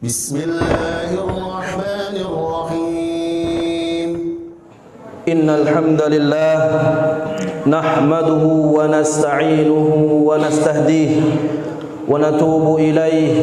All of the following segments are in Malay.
بسم الله الرحمن الرحيم إن الحمد لله نحمده ونستعينه ونستهديه ونتوب إليه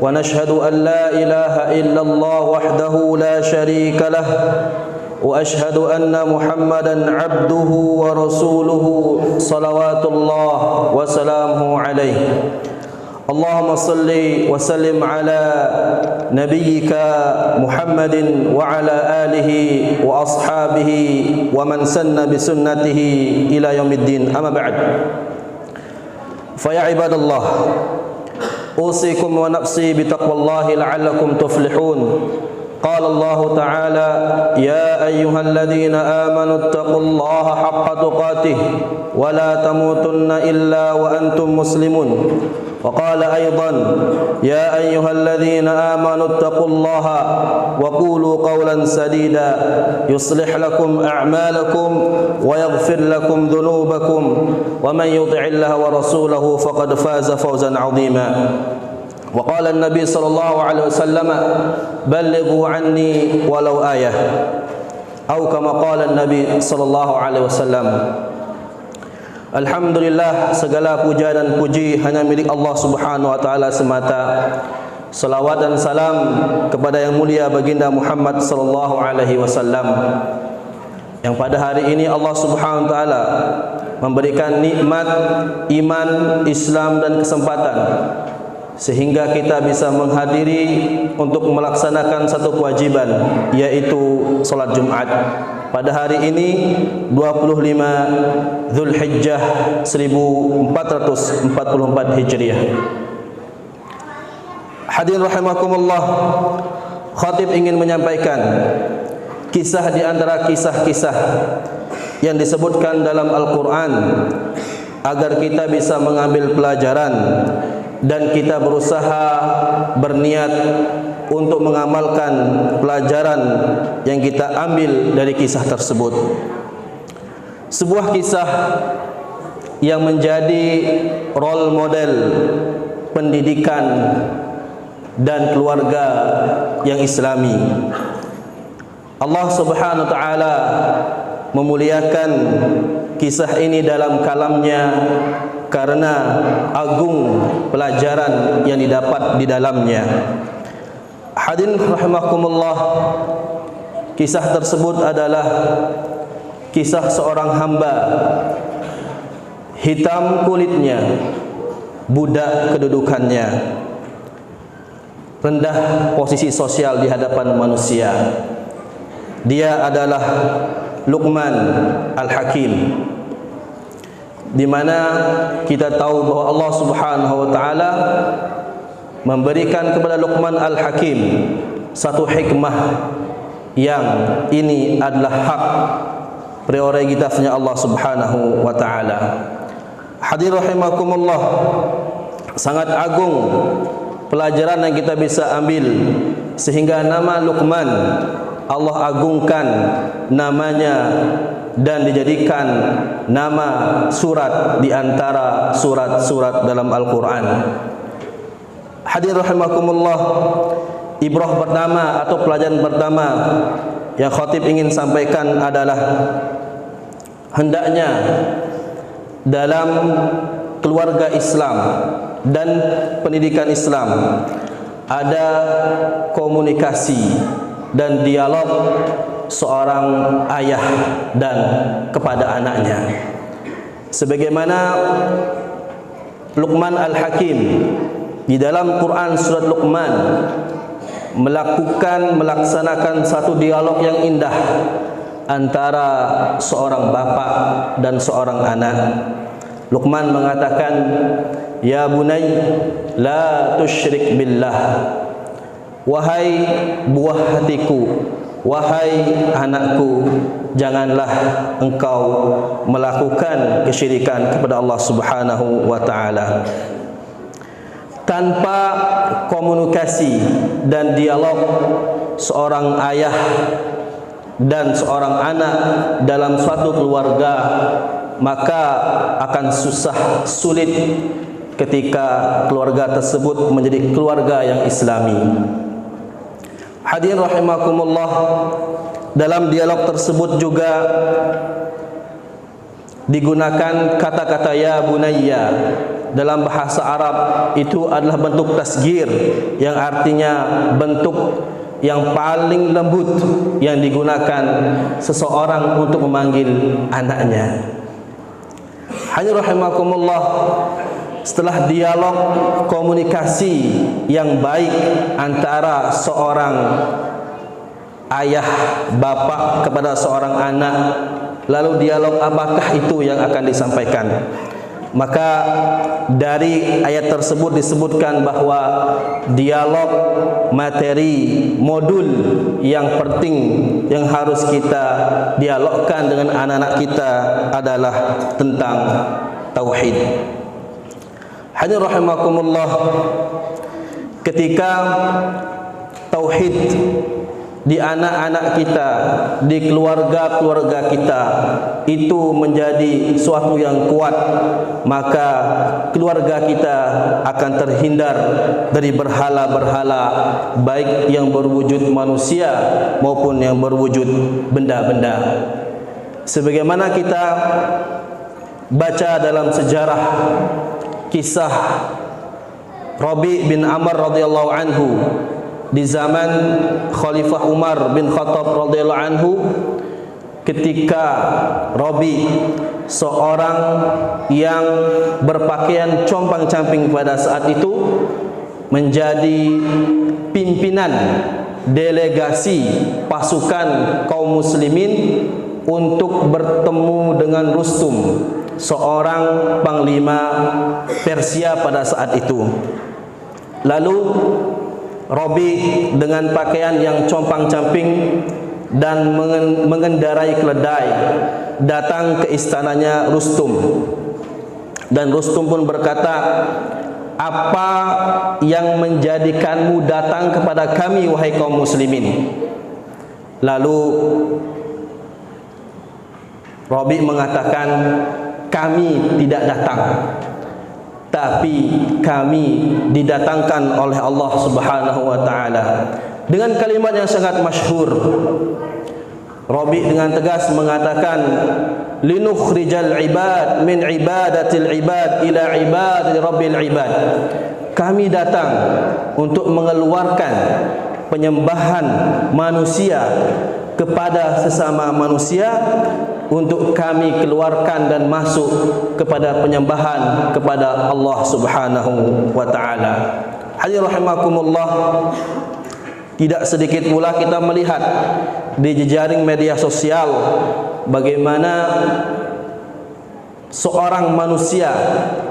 ونشهد أن لا إله إلا الله وحده لا شريك له وأشهد أن محمدا عبده ورسوله صلوات الله وسلامه عليه اللهم صل وسلم على نبيك محمد وعلى آله وأصحابه ومن سن بسنته إلى يوم الدين أما بعد فيا عباد الله أوصيكم ونفسي بتقوى الله لعلكم تفلحون قال الله تعالى يا أيها الذين آمنوا اتقوا الله حق تقاته ولا تموتن إلا وأنتم مسلمون وقال أيضا يا أيها الذين آمنوا اتقوا الله وقولوا قولا سديدا يصلح لكم أعمالكم ويغفر لكم ذنوبكم ومن يطع الله ورسوله فقد فاز فوزا عظيما وقال النبي صلى الله عليه وسلم بلغوا عني ولو آية أو كما قال النبي صلى الله عليه وسلم. Alhamdulillah, segala puja dan puji hanya milik Allah Subhanahu wa taala semata. Salawat dan salam kepada yang mulia baginda Muhammad sallallahu alaihi wasallam, yang pada hari ini Allah Subhanahu wa taala memberikan nikmat iman, Islam dan kesempatan sehingga kita bisa menghadiri untuk melaksanakan satu kewajiban, yaitu salat Jumat pada hari ini 25 Zulhijjah 1444 Hijriah. Hadirin rahimakumullah, khatib ingin menyampaikan kisah di antara kisah-kisah yang disebutkan dalam Al-Quran agar kita bisa mengambil pelajaran dan kita berusaha berniat untuk mengamalkan pelajaran yang kita ambil dari kisah tersebut. Sebuah kisah yang menjadi role model pendidikan dan keluarga yang islami. Allah Subhanahu wa taala memuliakan kisah ini dalam kalamnya karena agung pelajaran yang didapat di dalamnya. Hadirin rahimakumullah, kisah tersebut adalah kisah seorang hamba, hitam kulitnya, budak kedudukannya, rendah posisi sosial di hadapan manusia. Dia adalah Luqman Al-Hakim, di mana kita tahu bahwa Allah Subhanahu wa taala memberikan kepada Luqman Al-Hakim satu hikmah yang ini adalah hak prioritasnya Allah Subhanahu wa taala. Hadirin rahimakumullah, sangat agung pelajaran yang kita bisa ambil sehingga nama Luqman Allah agungkan namanya dan dijadikan nama surat di antara surat-surat dalam Al-Quran. Hadirin rahimakumullah, ibrah pertama atau pelajaran pertama yang khatib ingin sampaikan adalah hendaknya dalam keluarga Islam dan pendidikan Islam ada komunikasi dan dialog seorang ayah dan kepada anaknya. Sebagaimana Luqman Al-Hakim di dalam Quran surat Luqman melaksanakan satu dialog yang indah antara seorang bapa dan seorang anak. Luqman mengatakan, "Ya bunay, la tusyrik billah." Wahai buah hatiku, wahai anakku, janganlah engkau melakukan kesyirikan kepada Allah Subhanahu wa taala. Tanpa komunikasi dan dialog seorang ayah dan seorang anak dalam suatu keluarga, maka akan susah, sulit ketika keluarga tersebut menjadi keluarga yang islami. Hadirin rahimakumullah, dalam dialog tersebut juga digunakan kata-kata ya bunayya. Dalam bahasa Arab itu adalah bentuk tasghir, yang artinya bentuk yang paling lembut yang digunakan seseorang untuk memanggil anaknya. Hadirin rahimakumullah, setelah dialog komunikasi yang baik antara seorang ayah bapak kepada seorang anak, lalu dialog apakah itu yang akan disampaikan? Maka dari ayat tersebut disebutkan bahwa dialog, materi, modul yang penting yang harus kita dialogkan dengan anak-anak kita adalah tentang tauhid. Hadirin rahimakumullah, ketika tauhid di anak-anak kita, di keluarga-keluarga kita itu menjadi suatu yang kuat, maka keluarga kita akan terhindar dari berhala-berhala, baik yang berwujud manusia maupun yang berwujud benda-benda. Sebagaimana kita baca dalam sejarah kisah Rabi bin Amr radhiyallahu anhu di zaman Khalifah Umar bin Khattab radhiyallahu anhu, ketika Rabi, seorang yang berpakaian compang-camping pada saat itu, menjadi pimpinan delegasi pasukan kaum muslimin untuk bertemu dengan Rustum, seorang panglima Persia pada saat itu. Lalu Rabi dengan pakaian yang compang-camping dan mengendarai keledai datang ke istananya Rustum. Dan Rustum pun berkata, "Apa yang menjadikanmu datang kepada kami, wahai kaum muslimin?" Lalu Rabi mengatakan, "Kami tidak datang, tapi kami didatangkan oleh Allah Subhanahu wa taala." Dengan kalimat yang sangat masyhur, Rabi dengan tegas mengatakan, "Linukhrijal ibad min ibadatil ibad ila ibadati rabbil ibad." Kami datang untuk mengeluarkan penyembahan manusia kepada sesama manusia, untuk kami keluarkan dan masuk kepada penyembahan kepada Allah Subhanahu wa taala. Hadirin rahimakumullah, tidak sedikit pula kita melihat di jejaring media sosial bagaimana seorang manusia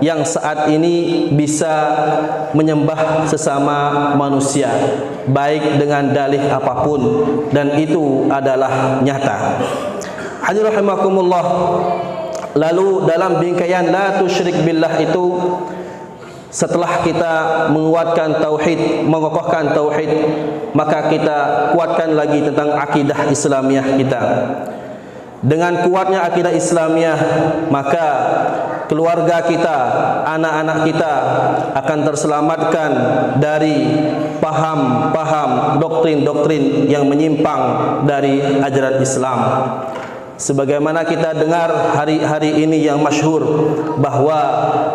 yang saat ini bisa menyembah sesama manusia baik dengan dalih apapun, dan itu adalah nyata. Hadirin rahimakumullah, lalu dalam bingkaian la tusyrik billah itu, setelah kita menguatkan tauhid, mengokohkan tauhid, maka kita kuatkan lagi tentang akidah Islamiah kita. Dengan kuatnya akidah Islamiah, maka keluarga kita, anak-anak kita akan terselamatkan dari paham-paham, doktrin-doktrin yang menyimpang dari ajaran Islam. Sebagaimana kita dengar hari-hari ini yang masyhur bahwa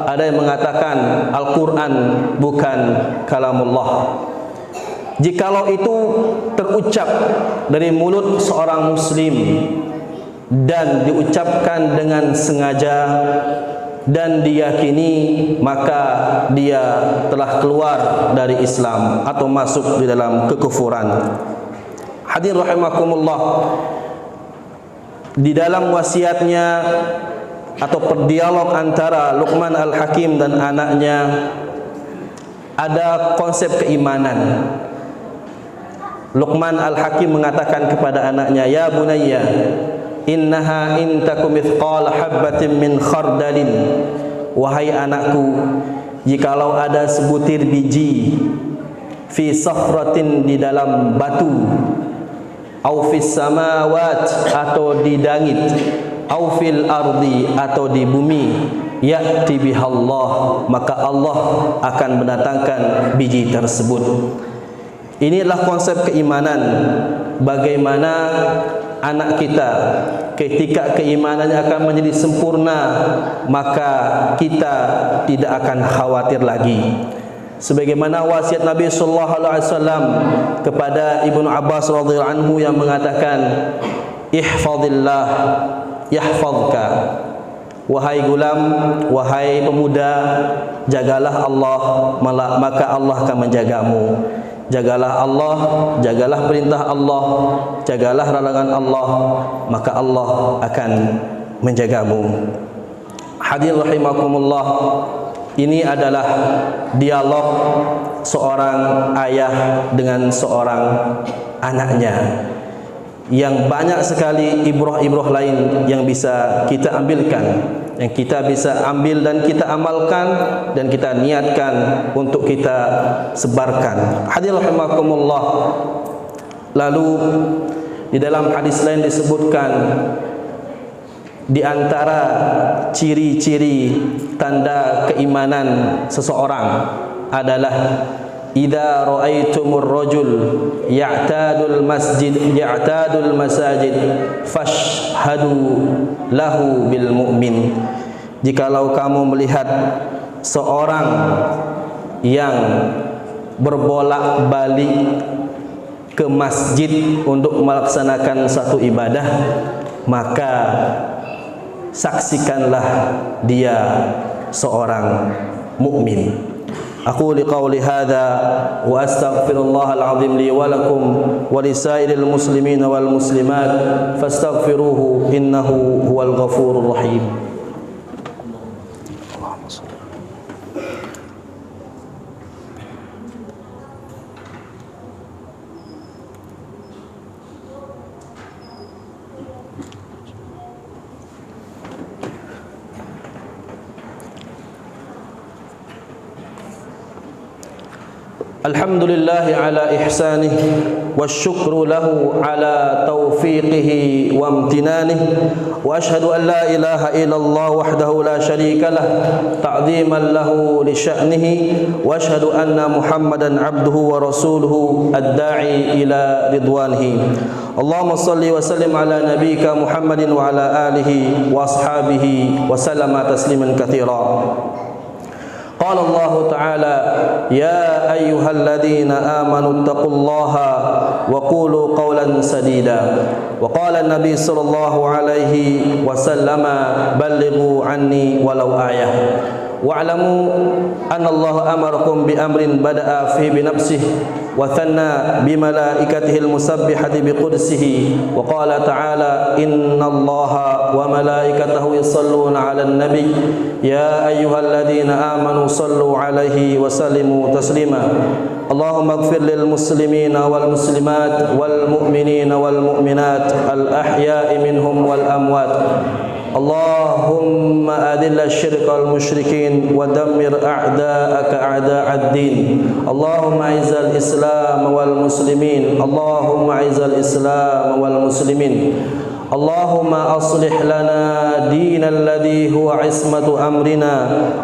ada yang mengatakan Al-Quran bukan kalamullah. Jikalau itu terucap dari mulut seorang muslim dan diucapkan dengan sengaja dan diyakini, maka dia telah keluar dari Islam atau masuk di dalam kekufuran. Hadirin rahimakumullah, di dalam wasiatnya atau perdialog antara Luqman Al-Hakim dan anaknya ada konsep keimanan. Luqman Al-Hakim mengatakan kepada anaknya, "Ya bunayya, innaha in takum mithqala habbatin min khardalin." Wahai anakku, jikalau ada sebutir biji fi sakhratin, di dalam batu, au fis samawat, atau di langit, au fil ardi, atau di bumi, ya'ti bihallah, maka Allah akan mendatangkan biji tersebut. Inilah konsep keimanan. Bagaimana anak kita ketika keimanannya akan menjadi sempurna, maka kita tidak akan khawatir lagi. Sebagaimana wasiat Nabi sallallahu alaihi wasallam kepada Ibnu Abbas radhiyallahu anhu yang mengatakan, ihfazillah yahfazka. Wahai gulam, wahai pemuda, jagalah Allah, maka Allah akan menjagamu. Jagalah Allah, jagalah perintah Allah, jagalah larangan Allah, maka Allah akan menjagamu. Hadirin rahimakumullah, ini adalah dialog seorang ayah dengan seorang anaknya, yang banyak sekali ibrah-ibrah lain yang bisa kita ambilkan, yang kita bisa ambil dan kita amalkan dan kita niatkan untuk kita sebarkan. Hadirin rahimakumullah. Lalu di dalam hadis lain disebutkan, di antara ciri-ciri tanda keimanan seseorang adalah idza ra'aitumur rajul ya'tadul masajid fashhadu lahu bil mu'min. Jikalau kamu melihat seorang yang berbolak-balik ke masjid untuk melaksanakan satu ibadah, maka saksikanlah dia seorang mukmin. Aku liqauli hadza wa astaghfirullahal azim li wa lakum wa lisairil muslimin wal muslimat fastaghfiruhu innahu huwal ghafurur rahim. Alhamdulillah ala ihsanih wasyukru lahu ala taufiqihi wa amtinanih wa ashhadu an la ilaha illallah wahdahu la syarika lah ta'ziman lahu li sya'nihi wa ashhadu anna Muhammadan abduhu wa rasuluhu ad-da'i ila ridwanihi. Allahumma salli wa sallim ala nabiyyika Muhammadin wa ala alihi wa ashabihi wa sallama tasliman katsira. قال الله تعالى يا أيها الذين آمنوا اتقوا الله وقولوا قولا سديدا وقال النبي صلى الله عليه وسلم بلغوا عني ولو آية واعلموا أن الله أمركم بأمر بدأ فيه بنفسه وثنى بملائكته المسبحة بقدسه وقال تعالى إن الله وملائكته يصلون على النبي يا أيها الذين آمنوا صلوا عليه وسلموا تسليما اللهم اغفر للمسلمين والمسلمات والمؤمنين والمؤمنات الأحياء منهم والأموات اللهم أذل الشرك والمشركين ودمر أعداءك أعداء الدين اللهم أعز الإسلام والمسلمين اللهم أعز الإسلام والمسلمين اللهم أصلح لنا دين الذي هو عصمة أمرنا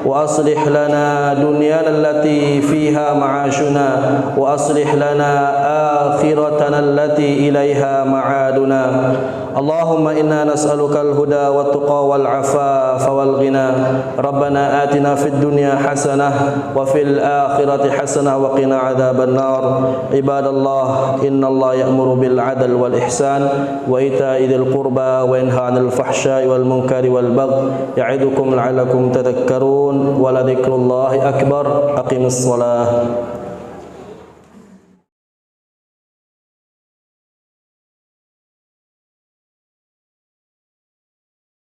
وأصلح لنا دنيانا التي فيها معاشنا وأصلح لنا آخرتنا التي إليها معادنا اللهم إنا نسألك الهدى والتقى والعفاف والغنى ربنا آتنا في الدنيا حسنة وفي الآخرة حسنة وقنا عذاب النار عباد الله إن الله يأمر بالعدل والإحسان وإيتاء ذي القربى وينهى عن الفحشاء والمنكر والبغي يعظكم لعلكم تذكرون ولذكر الله أكبر أقم الصلاة